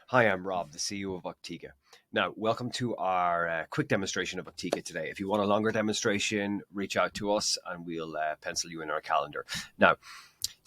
Hi, I'm Rob, the CEO of Octiga. Now, welcome to our quick demonstration of Octiga today. If you want a longer demonstration, reach out to us and we'll pencil you in our calendar. Now,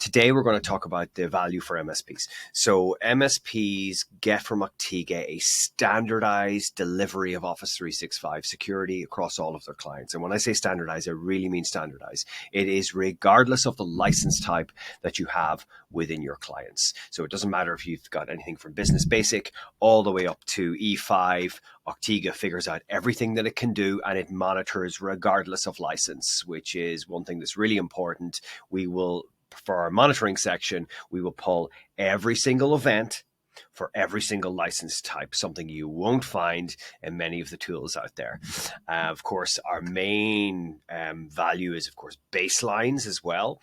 today we're going to talk about the value for MSPs. So MSPs get from Octiga a standardized delivery of Office 365 security across all of their clients. And when I say standardized, I really mean standardized. It is regardless of the license type that you have within your clients. So it doesn't matter if you've got anything from Business Basic all the way up to E5. Octiga figures out everything that it can do and it monitors regardless of license, which is one thing that's really important. We will, for our monitoring section, we will pull every single event for every single license type, something you won't find in many of the tools out there. Of course, our main value is, of course, baselines as well.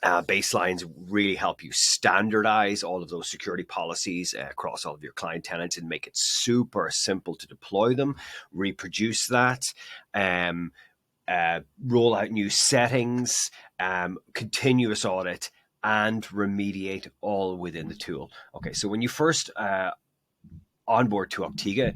Baselines really help you standardize all of those security policies across all of your client tenants and make it super simple to deploy them, reproduce that, roll out new settings, continuous audit, and remediate all within the tool. Okay, so when you first onboard to Octiga,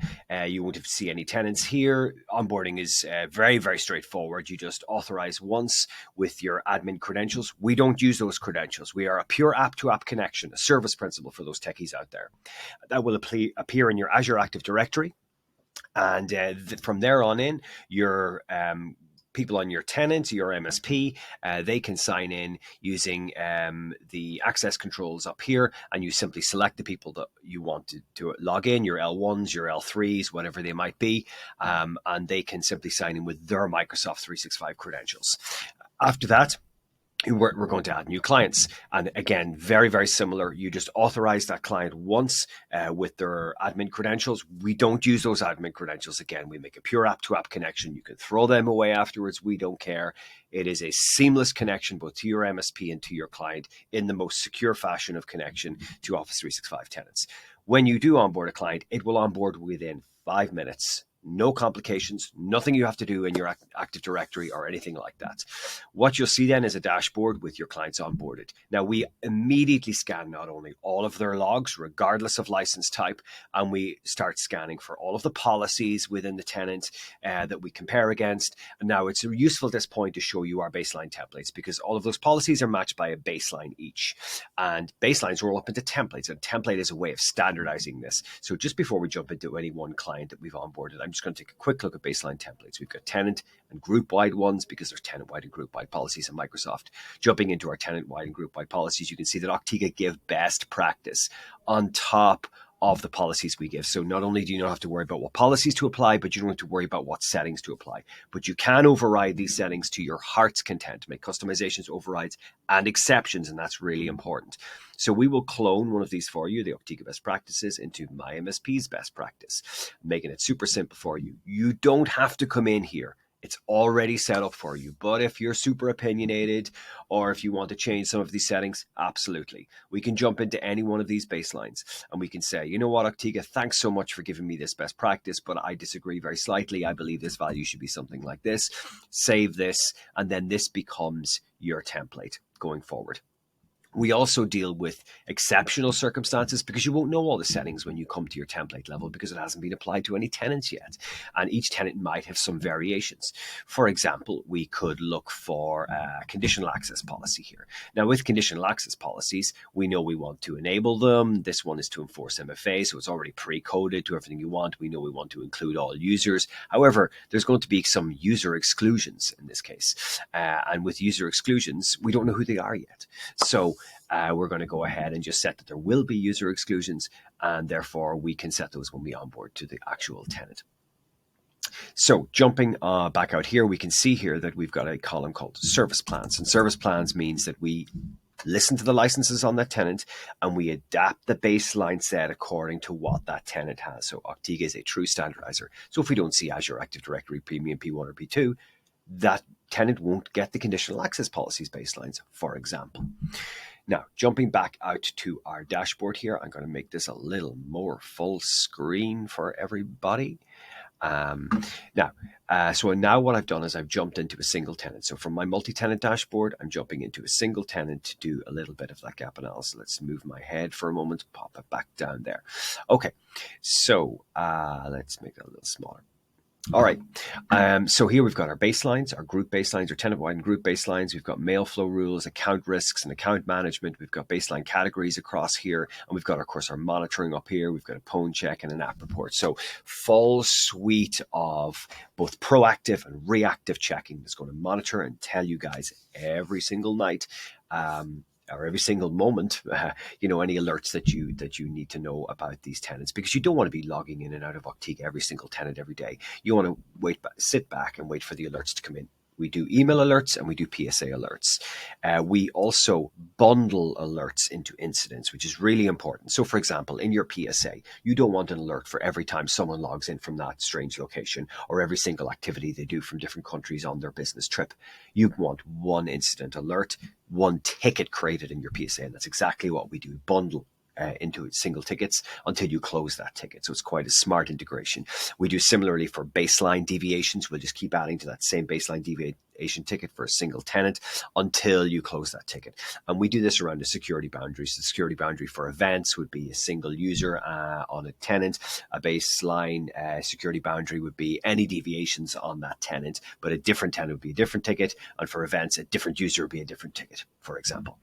you won't see any tenants here. Onboarding is very, very straightforward. You just authorize once with your admin credentials. We don't use those credentials. We are a pure app-to-app connection, a service principal for those techies out there. That will appear in your Azure Active Directory. And from there on in, your people on your tenant, your MSP, they can sign in using the access controls up here, and you simply select the people that you want to log in, your L1s, your L3s, whatever they might be, and they can simply sign in with their Microsoft 365 credentials. After that, we're going to add new clients. And again, very, very similar. You just authorize that client once with their admin credentials. We don't use those admin credentials again. We make a pure app-to-app connection. You can throw them away afterwards. We don't care. It is a seamless connection both to your MSP and to your client in the most secure fashion of connection to Office 365 tenants. When you do onboard a client, it will onboard within 5 minutes. No complications, nothing you have to do in your Active Directory or anything like that. What you'll see then is a dashboard with your clients onboarded. Now, we immediately scan not only all of their logs, regardless of license type, and we start scanning for all of the policies within the tenant that we compare against. And now, it's useful at this point to show you our baseline templates because all of those policies are matched by a baseline each. And baselines roll up into templates, and template is a way of standardizing this. So just before we jump into any one client that we've onboarded, I'm just going to take a quick look at baseline templates. We've got tenant and group-wide ones because there's tenant-wide and group-wide policies in Microsoft. Jumping into our tenant-wide and group-wide policies, you can see that Octiga give best practice on top of the policies we give. So not only do you not have to worry about what policies to apply, but you don't have to worry about what settings to apply. But you can override these settings to your heart's content, make customizations, overrides, and exceptions, and that's really important. So we will clone one of these for you, the Octiga best practices, into my MSP's best practice, making it super simple for you. You don't have to come in here. It's already set up for you. But if you're super opinionated or if you want to change some of these settings, absolutely. We can jump into any one of these baselines and we can say, you know what, Octiga, thanks so much for giving me this best practice, but I disagree very slightly. I believe this value should be something like this. Save this, and then this becomes your template going forward. We also deal with exceptional circumstances because you won't know all the settings when you come to your template level because it hasn't been applied to any tenants yet. And each tenant might have some variations. For example, we could look for a conditional access policy here. Now, with conditional access policies, we know we want to enable them. This one is to enforce MFA, so it's already pre-coded to everything you want. We know we want to include all users. However, there's going to be some user exclusions in this case. And with user exclusions, we don't know who they are yet. So we're going to go ahead and just set that there will be user exclusions, and therefore we can set those when we onboard to the actual tenant. So jumping back out here, we can see here that we've got a column called service plans, and service plans means that we listen to the licenses on that tenant and we adapt the baseline set according to what that tenant has. So Octiga is a true standardizer. So if we don't see Azure Active Directory Premium P1 or P2, that tenant won't get the conditional access policies baselines, for example. Now, jumping back out to our dashboard here, I'm going to make this a little more full screen for everybody. So now what I've done is I've jumped into a single tenant. So from my multi-tenant dashboard, I'm jumping into a single tenant to do a little bit of that gap analysis. Let's move my head for a moment, pop it back down there. Okay, so let's make it a little smaller. All right. So here we've got our baselines, our group baselines, our tenant-wide and group baselines. We've got mail flow rules, account risks, and account management. We've got baseline categories across here. And we've got, of course, our monitoring up here. We've got a phone check and an app report. So full suite of both proactive and reactive checking that's going to monitor and tell you guys every single night or every single moment, any alerts that you need to know about these tenants, because you don't want to be logging in and out of Octiga every single tenant every day. You want to sit back and wait for the alerts to come in. We do email alerts and we do PSA alerts. We also bundle alerts into incidents, which is really important. So, for example, in your PSA, you don't want an alert for every time someone logs in from that strange location or every single activity they do from different countries on their business trip. You want one incident alert, one ticket created in your PSA, and that's exactly what we do. Bundle into single tickets until you close that ticket. So it's quite a smart integration. We do similarly for baseline deviations. We'll just keep adding to that same baseline deviation ticket for a single tenant until you close that ticket. And we do this around the security boundaries. The security boundary for events would be a single user on a tenant. A baseline security boundary would be any deviations on that tenant, but a different tenant would be a different ticket. And for events, a different user would be a different ticket, for example.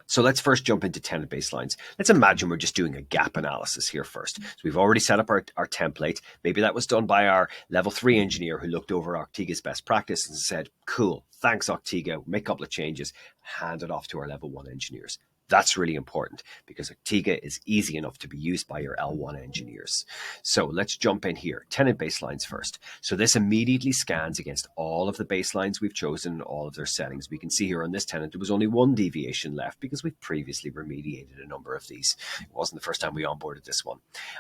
So let's first jump into tenant baselines. Let's imagine we're just doing a gap analysis here first. So we've already set up our template. Maybe that was done by our level 3 engineer who looked over Octiga's best practice and said, cool, thanks Octiga, make a couple of changes, hand it off to our level 1 engineers. That's really important because Octiga is easy enough to be used by your L1 engineers. So let's jump in here. Tenant baselines first. So this immediately scans against all of the baselines we've chosen and all of their settings. We can see here on this tenant, there was only one deviation left because we've previously remediated a number of these. It wasn't the first time we onboarded this one.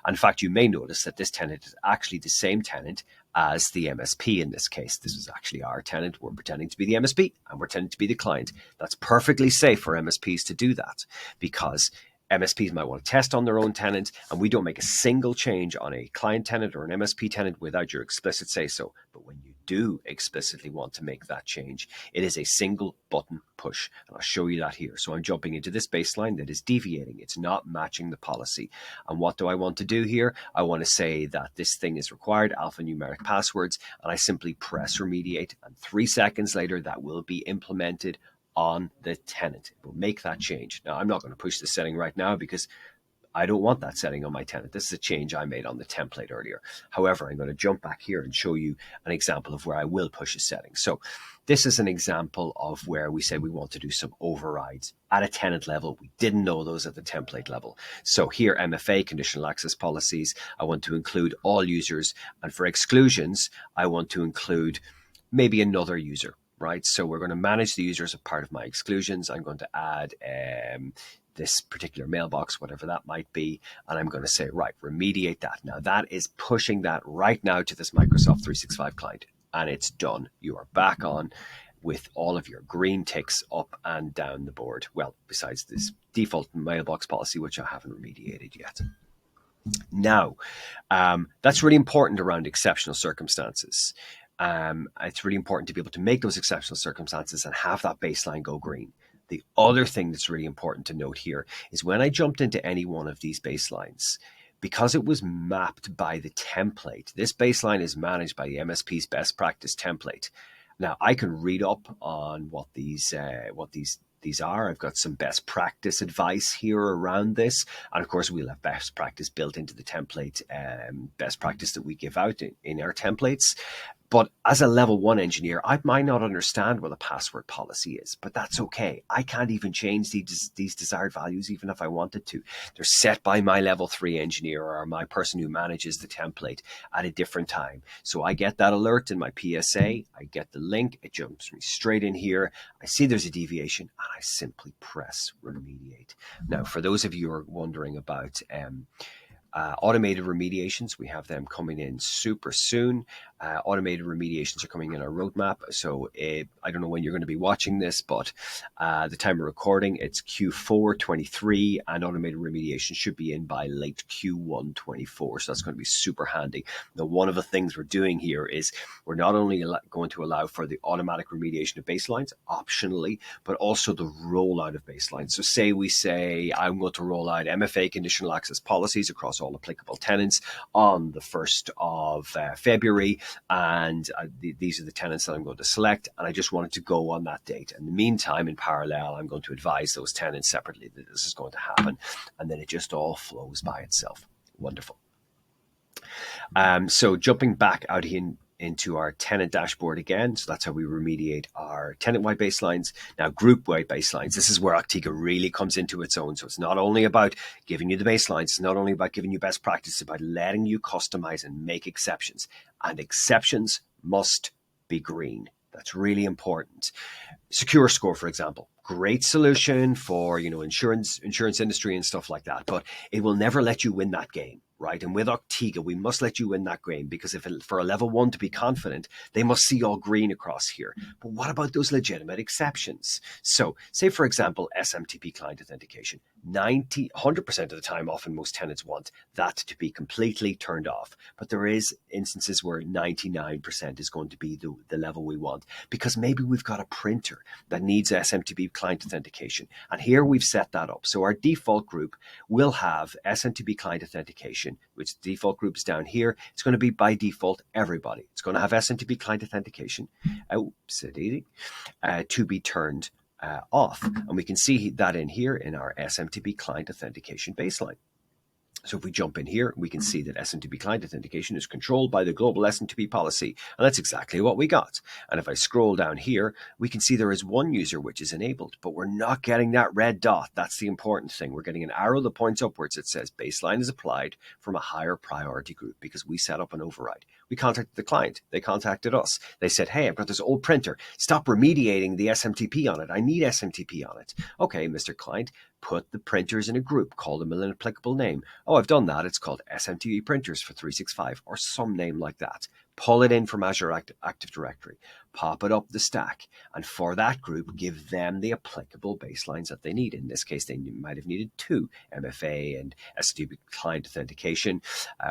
In fact, you may notice that this tenant is actually the same tenant as the MSP in this case. This is actually our tenant. We're pretending to be the MSP and we're pretending to be the client. That's perfectly safe for MSPs to do that because MSPs might want to test on their own tenant, and we don't make a single change on a client tenant or an MSP tenant without your explicit say so. But when you do explicitly want to make that change, it is a single button push. And I'll show you that here. So I'm jumping into this baseline that is deviating. It's not matching the policy. And what do I want to do here? I want to say that this thing is required, alphanumeric passwords, and I simply press remediate. And 3 seconds later, that will be implemented on the tenant. It will make that change. Now, I'm not going to push this setting right now because I don't want that setting on my tenant. This is a change I made on the template earlier. However, I'm going to jump back here and show you an example of where I will push a setting. So this is an example of where we said we want to do some overrides at a tenant level. We didn't know those at the template level. So here, MFA, conditional access policies, I want to include all users. And for exclusions, I want to include maybe another user. Right, so we're going to manage the user as a part of my exclusions. I'm going to add this particular mailbox, whatever that might be, and I'm going to say, right, remediate that. Now that is pushing that right now to this Microsoft 365 client, and it's done. You are back on with all of your green ticks up and down the board. Well, besides this default mailbox policy, which I haven't remediated yet. Now, that's really important around exceptional circumstances. It's really important to be able to make those exceptional circumstances and have that baseline go green. The other thing that's really important to note here is when I jumped into any one of these baselines, because it was mapped by the template, this baseline is managed by the MSP's best practice template. Now, I can read up on what these are. I've got some best practice advice here around this. And of course, we'll have best practice built into the template, best practice that we give out in our templates. But as a level 1 engineer, I might not understand what a password policy is, but that's okay. I can't even change these desired values even if I wanted to. They're set by my level 3 engineer or my person who manages the template at a different time. So I get that alert in my PSA, I get the link, it jumps me straight in here. I see there's a deviation and I simply press remediate. Now, for those of you who are wondering about automated remediations, we have them coming in super soon. Automated remediations are coming in our roadmap. So I don't know when you're going to be watching this, but the time of recording, it's Q4 23, and automated remediation should be in by late Q1 24. So that's going to be super handy. Now, one of the things we're doing here is we're not only going to allow for the automatic remediation of baselines optionally, but also the rollout of baselines. So say I'm going to roll out MFA conditional access policies across all applicable tenants on the 1st of February. And these are the tenants that I'm going to select, and I just wanted to go on that date. In the meantime, in parallel, I'm going to advise those tenants separately that this is going to happen, and then it just all flows by itself. Wonderful. So jumping back out into our tenant dashboard again. So that's how we remediate our tenant-wide baselines. Now, group-wide baselines, this is where Octiga really comes into its own. So it's not only about giving you the baselines, it's not only about giving you best practice, it's about letting you customize and make exceptions. And exceptions must be green. That's really important. Secure Score, for example, great solution for insurance industry and stuff like that, but it will never let you win that game, right? And with Octiga, we must let you win that game, because for a level 1 to be confident, they must see all green across here. But what about those legitimate exceptions? So say, for example, SMTP client authentication. 100% of the time, often most tenants want that to be completely turned off. But there is instances where 99% is going to be the level we want, because maybe we've got a printer that needs SMTP client authentication. And here we've set that up. So our default group will have SMTP client authentication, which the default group is down here. It's going to be by default everybody. It's going to have SMTP client authentication, to be turned off. And we can see that in here in our SMTP client authentication baseline. So if we jump in here, we can see that SMTP client authentication is controlled by the global SMTP policy. And that's exactly what we got. And if I scroll down here, we can see there is one user which is enabled, but we're not getting that red dot. That's the important thing. We're getting an arrow that points upwards that says baseline is applied from a higher priority group, because we set up an override. We contacted the client. They contacted us. They said, hey, I've got this old printer. Stop remediating the SMTP on it. I need SMTP on it. Okay, Mr. Client, put the printers in a group, call them an applicable name. Oh, I've done that. It's called SMTP printers for 365 or some name like that. Pull it in from Azure Active Directory, pop it up the stack, and for that group, give them the applicable baselines that they need. In this case, they might have needed 2, MFA and SMTP client authentication,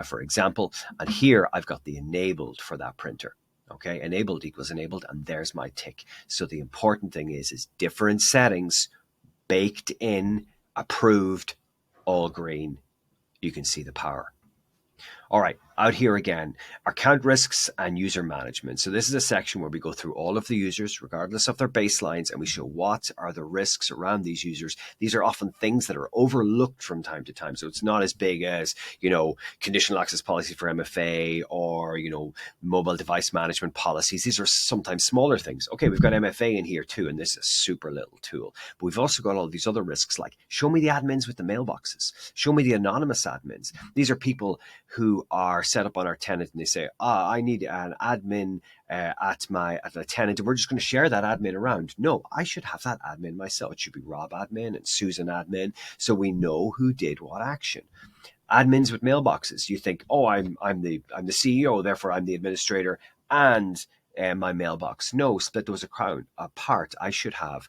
for example. And here I've got the enabled for that printer. Okay, enabled equals enabled, and there's my tick. So the important thing is different settings, baked in, approved, all green. You can see the power. All right, out here again, account risks and user management. So this is a section where we go through all of the users, regardless of their baselines, and we show what are the risks around these users. These are often things that are overlooked from time to time. So it's not as big as, conditional access policy for MFA or, mobile device management policies. These are sometimes smaller things. Okay, we've got MFA in here too, and this is a super little tool. But we've also got all these other risks, like show me the admins with the mailboxes. Show me the anonymous admins. These are people who are set up on our tenant, and they say, I need an admin at a tenant, and we're just going to share that admin around. No, I should have that admin myself. It should be Rob admin and Susan admin, so we know who did what action. Admins with mailboxes. You think, I'm the CEO, therefore I'm the administrator and my mailbox. No, split those apart. I should have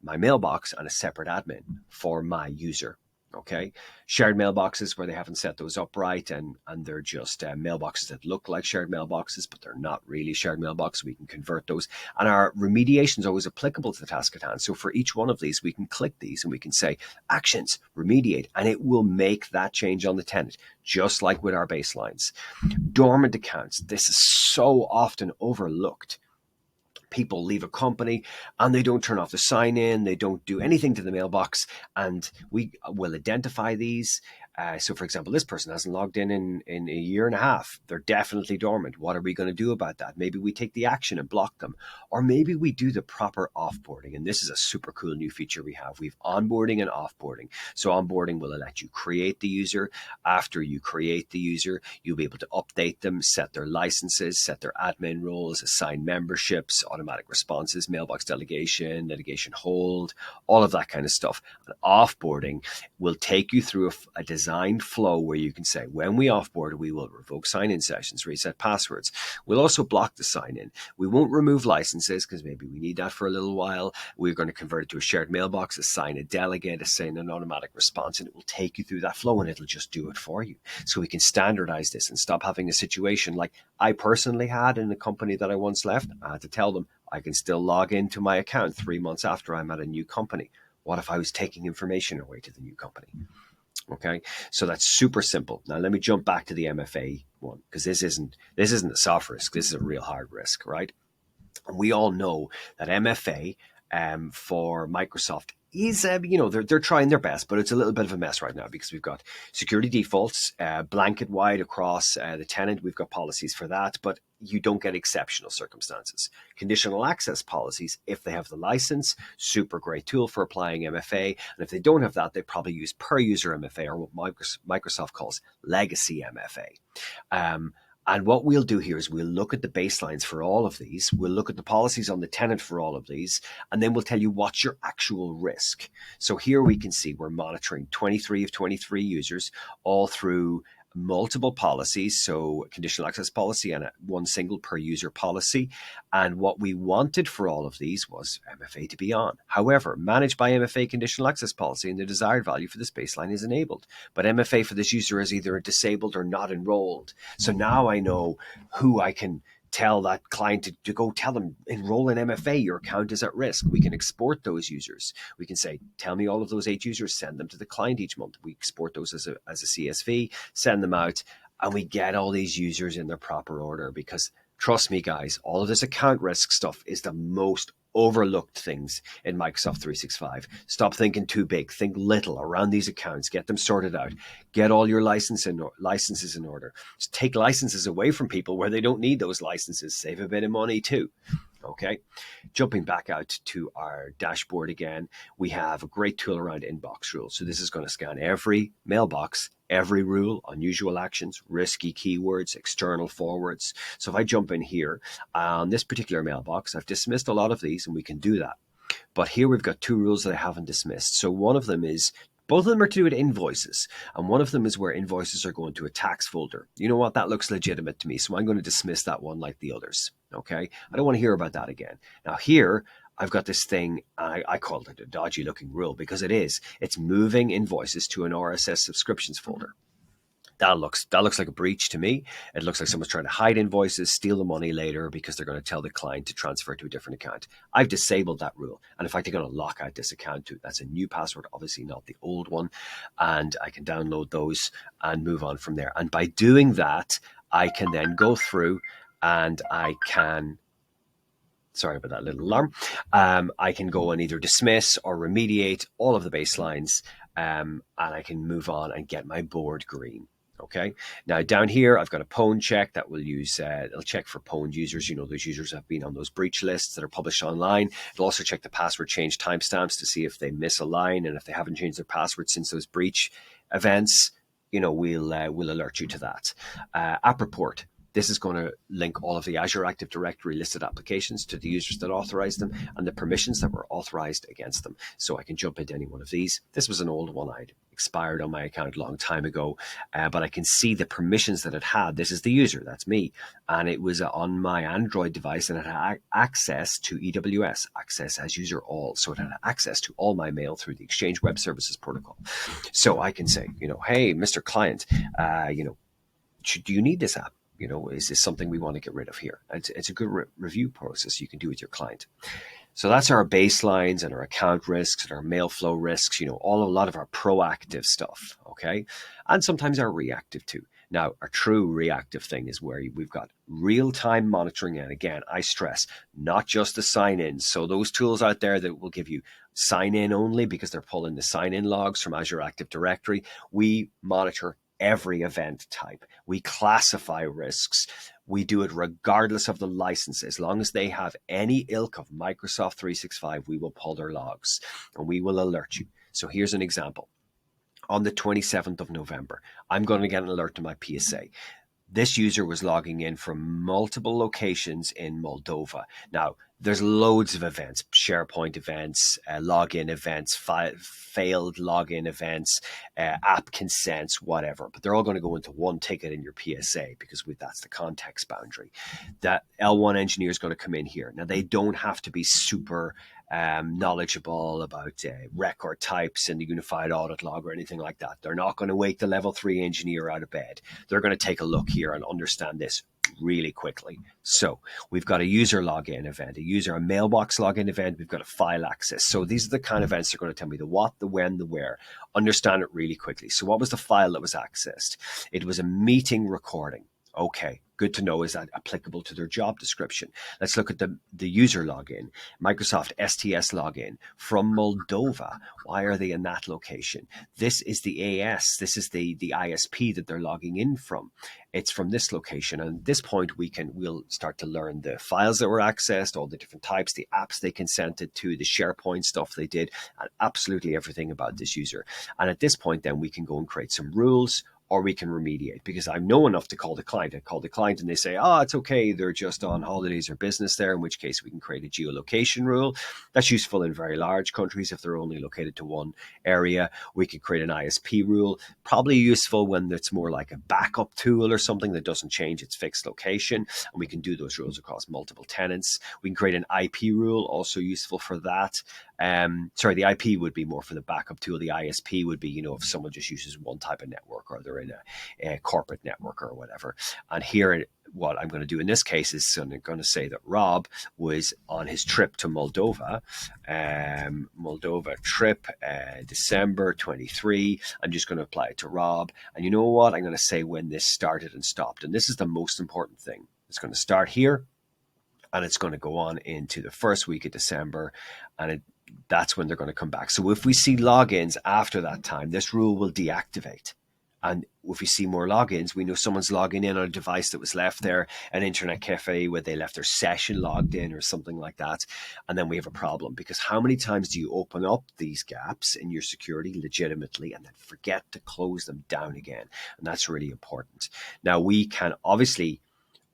my mailbox and a separate admin for my user. Okay, shared mailboxes where they haven't set those up right, and they're just mailboxes that look like shared mailboxes, but they're not really shared mailboxes. We can convert those, and our remediation is always applicable to the task at hand. So for each one of these, we can click these and we can say actions, remediate, and it will make that change on the tenant, just like with our baselines. Dormant accounts. This is so often overlooked. People leave a company and they don't turn off the sign in, they don't do anything to the mailbox, and we will identify these. So for example, this person hasn't logged in a year and a half. They're definitely dormant. What are we going to do about that? Maybe we take the action and block them, or maybe we do the proper offboarding. And this is a super cool new feature we have. We've onboarding and offboarding. So onboarding will let you create the user. After you create the user, you'll be able to update them, set their licenses, set their admin roles, assign memberships, automatic responses, mailbox delegation, litigation hold, all of that kind of stuff. And offboarding will take you through a designed flow where you can say, when we offboard, we will revoke sign-in sessions, reset passwords. We'll also block the sign-in. We won't remove licenses because maybe we need that for a little while. We're going to convert it to a shared mailbox, assign a delegate, assign an automatic response, and it will take you through that flow and it'll just do it for you. So we can standardize this and stop having a situation like I personally had in the company that I once left. I had to tell them I can still log into my account 3 months after I'm at a new company. What if I was taking information away to the new company? Okay, so that's super simple. Now let me jump back to the MFA one, because this isn't a soft risk. This is a real hard risk, right? And we all know that MFA for Microsoft is, they're trying their best, but it's a little bit of a mess right now because we've got security defaults blanket wide across the tenant. We've got policies for that, but you don't get exceptional circumstances. Conditional access policies, if they have the license, super great tool for applying MFA. And if they don't have that, they probably use per user MFA, or what Microsoft calls legacy MFA. And what we'll do here is we'll look at the baselines for all of these. We'll look at the policies on the tenant for all of these, and then we'll tell you what's your actual risk. So here we can see we're monitoring 23 of 23 users all through multiple policies, so conditional access policy and one single per user policy. And what we wanted for all of these was MFA to be on. However, managed by MFA conditional access policy and the desired value for this baseline is enabled. But MFA for this user is either disabled or not enrolled. So now I know who I can tell that client to go tell them, enroll in MFA, your account is at risk. We can export those users. We can say, tell me all of those 8 users, send them to the client each month. We export those as a CSV, send them out, and we get all these users in their proper order. Because trust me, guys, all of this account risk stuff is the most overlooked things in Microsoft 365. Stop thinking too big. Think little around these accounts. Get them sorted out. Get all your licenses in order. Just take licenses away from people where they don't need those licenses. Save a bit of money too. Okay, jumping back out to our dashboard again, we have a great tool around inbox rules. So this is going to scan every mailbox, every rule, unusual actions, risky keywords, external forwards. So if I jump in here on this particular mailbox, I've dismissed a lot of these, and we can do that. But here we've got 2 rules that I haven't dismissed. So one of them is, both of them are to do with invoices, and one of them is where invoices are going to a tax folder. You know what? That looks legitimate to me, so I'm going to dismiss that one like the others. Okay, I don't want to hear about that again. Now here, I've got this thing, I called it a dodgy looking rule because it is. It's moving invoices to an RSS subscriptions folder. That looks like a breach to me. It looks like someone's trying to hide invoices, steal the money later because they're going to tell the client to transfer to a different account. I've disabled that rule. And in fact, they're going to lock out this account too. That's a new password, obviously not the old one. And I can download those and move on from there. And by doing that, I can then go through and I can, sorry about that little alarm. I can go and either dismiss or remediate all of the baselines, and I can move on and get my board green. Okay. Now down here, I've got a pwn check that will use, it'll check for pwned users. You know, those users have been on those breach lists that are published online. It'll also check the password change timestamps to see if they miss a line. And if they haven't changed their password since those breach events, you know, we'll alert you to that. App report. This is going to link all of the Azure Active Directory listed applications to the users that authorize them and the permissions that were authorized against them. So I can jump into any one of these. This was an old one. I'd expired on my account a long time ago, but I can see the permissions that it had. This is the user, that's me. And it was on my Android device, and it had access to EWS, access as user all. So it had access to all my mail through the Exchange Web Services protocol. So I can say, you know, hey, Mr. Client, you know, do you need this app? You know, is this something we want to get rid of here? It's a good review process you can do with your client. So that's our baselines and our account risks and our mail flow risks, you know, a lot of our proactive stuff, okay? And sometimes our reactive too. Now, our true reactive thing is where we've got real-time monitoring. And again, I stress, not just the sign-in. So those tools out there that will give you sign-in only because they're pulling the sign-in logs from Azure Active Directory, we monitor every event type. We classify risks. We do it regardless of the license. As long as they have any ilk of Microsoft 365, we will pull their logs and we will alert you. So here's an example. On the 27th of November, I'm going to get an alert to my PSA. This user was logging in from multiple locations in Moldova. Now, there's loads of events, SharePoint events, login events, failed login events, app consents, whatever. But they're all going to go into one ticket in your PSA because that's the context boundary. That L1 engineer is going to come in here. Now, they don't have to be super knowledgeable about record types and the unified audit log or anything like that. They're not going to wake the level 3 engineer out of bed. They're going to take a look here and understand this really quickly. So we've got a user login event, a mailbox login event. We've got a file access. So these are the kind of events that are going to tell me the what, the when, the where. Understand it really quickly. So what was the file that was accessed? It was a meeting recording. Okay, good to know. Is that applicable to their job description? Let's look at the user login. Microsoft STS login from Moldova. Why are they in that location? This is the AS. This is the ISP that they're logging in from. It's from this location. And at this point, we'll start to learn the files that were accessed, all the different types, the apps they consented to, the SharePoint stuff they did, and absolutely everything about this user. And at this point, then we can go and create some rules, or we can remediate, because I know enough to call the client. I call the client and they say, it's okay, they're just on holidays or business there, in which case we can create a geolocation rule. That's useful in very large countries if they're only located to one area. We could create an ISP rule, probably useful when it's more like a backup tool or something that doesn't change its fixed location, and we can do those rules across multiple tenants. We can create an IP rule, also useful for that. The IP would be more for the backup tool. The ISP would be, if someone just uses one type of network, or they're in a corporate network or whatever. And here, what I'm going to do in this case is I'm going to say that Rob was on his trip to Moldova, trip, December 23. I'm just going to apply it to Rob. And you know what? I'm going to say when this started and stopped. And this is the most important thing. It's going to start here, and it's going to go on into the first week of December, and that's when they're going to come back. So if we see logins after that time, this rule will deactivate. And if we see more logins, we know someone's logging in on a device that was left there, an internet cafe where they left their session logged in or something like that. And then we have a problem, because how many times do you open up these gaps in your security legitimately and then forget to close them down again? And that's really important. Now, we can obviously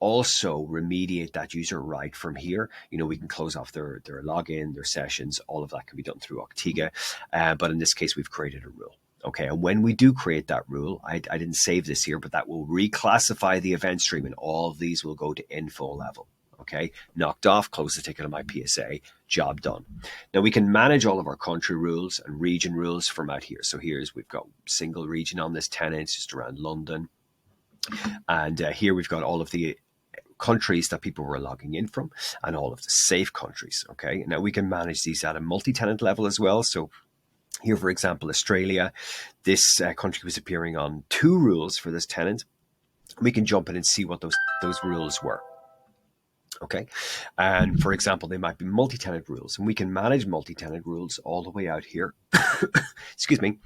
also remediate that user right from here. We can close off their login, their sessions. All of that can be done through Octiga. But in this case, we've created a rule. Okay, and when we do create that rule, I didn't save this here, but that will reclassify the event stream, and all of these will go to info level. Okay, knocked off, close the ticket on my PSA, job done. Now we can manage all of our country rules and region rules from out here. So we've got single region on this tenant, just around London. And here we've got all of the countries that people were logging in from, and all of the safe countries. Okay, now we can manage these at a multi-tenant level as well. So here, for example, Australia, this country was appearing on 2 rules for this tenant. We can jump in and see what those rules were. Okay, and for example, they might be multi-tenant rules, and we can manage multi-tenant rules all the way out here. Excuse me,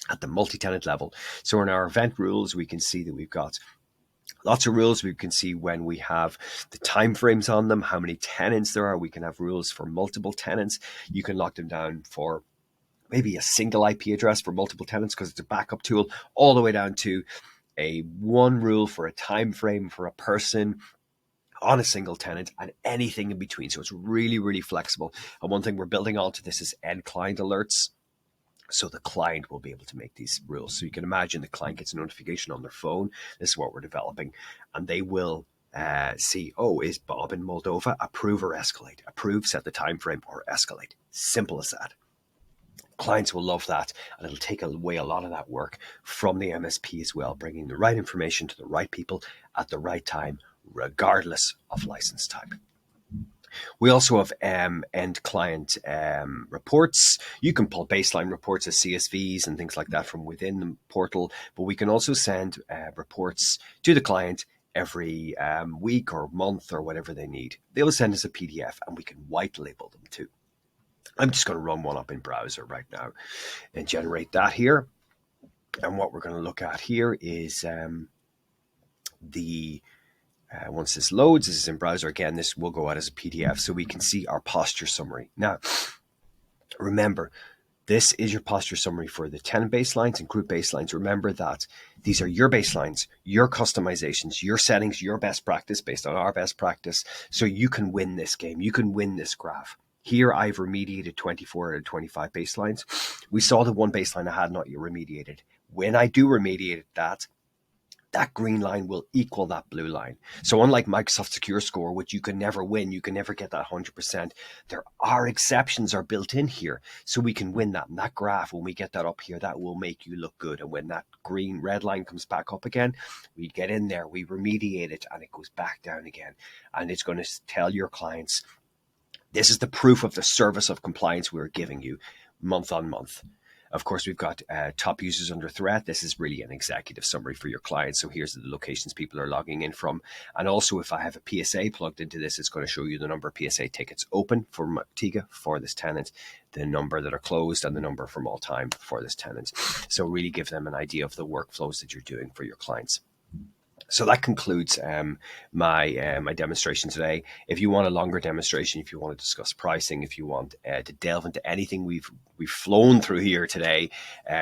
at the multi-tenant level. So in our event rules, we can see that we've got lots of rules. We can see when we have the timeframes on them, how many tenants there are. We can have rules for multiple tenants. You can lock them down for maybe a single IP address for multiple tenants, because it's a backup tool, all the way down to a one rule for a time frame for a person on a single tenant, and anything in between. So it's really, really flexible. And one thing we're building onto this is end client alerts. So the client will be able to make these rules. So you can imagine the client gets a notification on their phone. This is what we're developing. And they will see, is Bob in Moldova? Approve or escalate. Approve, set the time frame, or escalate. Simple as that. Clients will love that, and it'll take away a lot of that work from the MSP as well, bringing the right information to the right people at the right time, regardless of license type. We also have end client reports. You can pull baseline reports as CSVs and things like that from within the portal, but we can also send reports to the client every week or month or whatever they need. They will send us a PDF, and we can white label them too. I'm just going to run one up in browser right now and generate that here. And what we're going to look at here is once this loads, this is in browser again, this will go out as a PDF, so we can see our posture summary. Now, remember, This is your posture summary for the tenant baselines and group baselines. Remember that these are your baselines, your customizations, your settings, your best practice based on our best practice. So you can win this game. You can win this graph. Here I've remediated 24 out of 25 baselines. We saw the one baseline I had not yet remediated. When I do remediate that green line will equal that blue line. So unlike Microsoft Secure Score, which you can never win, you can never get that 100%, there are exceptions are built in here. So we can win that. And that graph, when we get that up here, that will make you look good. And when that green red line comes back up again, we get in there, we remediate it, and it goes back down again. And it's going to tell your clients, this is the proof of the service of compliance we're giving you month on month. Of course, we've got top users under threat. This is really an executive summary for your clients. So here's the locations people are logging in from. And also, if I have a PSA plugged into this, it's going to show you the number of PSA tickets open for Octiga for this tenant, the number that are closed, and the number from all time for this tenant. So really give them an idea of the workflows that you're doing for your clients. So that concludes my demonstration today. If you want a longer demonstration, if you want to discuss pricing, if you want to delve into anything we've flown through here today,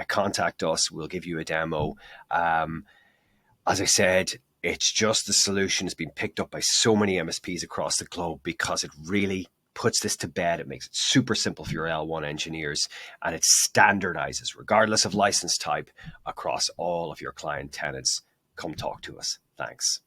contact us. We'll give you a demo. As I said, it's just the solution has been picked up by so many MSPs across the globe because it really puts this to bed. It makes it super simple for your L1 engineers, and it standardizes, regardless of license type, across all of your client tenants. Come talk to us. Thanks.